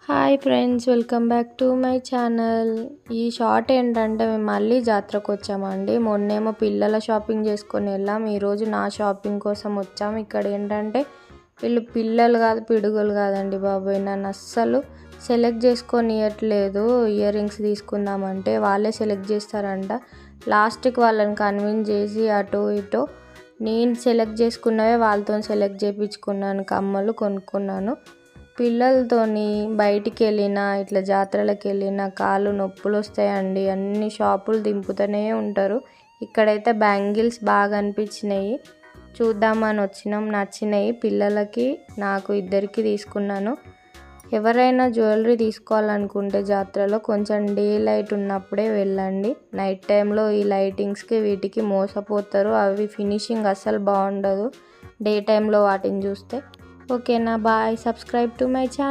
Hi friends, welcome back to my channel. ఈ short ఏంటంటే మేము మళ్ళీ జాతరకు వచ్చామండి. మొన్నేమో పిల్లల షాపింగ్ చేసుకొని వెళ్ళాం, ఈరోజు నా షాపింగ్ కోసం వచ్చాము. ఇక్కడ ఏంటంటే వీళ్ళు పిల్లలు కాదు పిడుగులు కాదండి బాబోయ్, నన్ను అస్సలు సెలెక్ట్ చేసుకొని ఇవ్వట్లేదు. ఇయర్ రింగ్స్ తీసుకుందామంటే వాళ్ళే సెలెక్ట్ చేస్తారంట. లాస్ట్కి వాళ్ళని కన్విన్స్ చేసి అటు ఇటు నేను సెలెక్ట్ చేసుకున్నవే వాళ్ళతో సెలెక్ట్ చేయించుకున్నాను, కమ్మలు కొనుక్కున్నాను. పిల్లలతోని బయటికి వెళ్ళినా ఇట్లా జాతరలకు వెళ్ళినా కాళ్ళు నొప్పులు వస్తాయండి. అన్ని షాపులు దింపుతూనే ఉంటారు. ఇక్కడైతే బ్యాంగిల్స్ బాగా అనిపించినాయి, చూద్దామని వచ్చినాం. నచ్చినాయి, పిల్లలకి నాకు ఇద్దరికి తీసుకున్నాను. ఎవరైనా జ్యువెలరీ తీసుకోవాలనుకుంటే జాతరలో కొంచెం డే లైట్ ఉన్నప్పుడే వెళ్ళండి. నైట్ టైంలో ఈ లైటింగ్స్కి వీటికి మోసపోతారు. అవి ఫినిషింగ్ అస్సలు బాగుండదు డే టైంలో వాటిని చూస్తే. ఓకేనా, bye. Subscribe to my channel.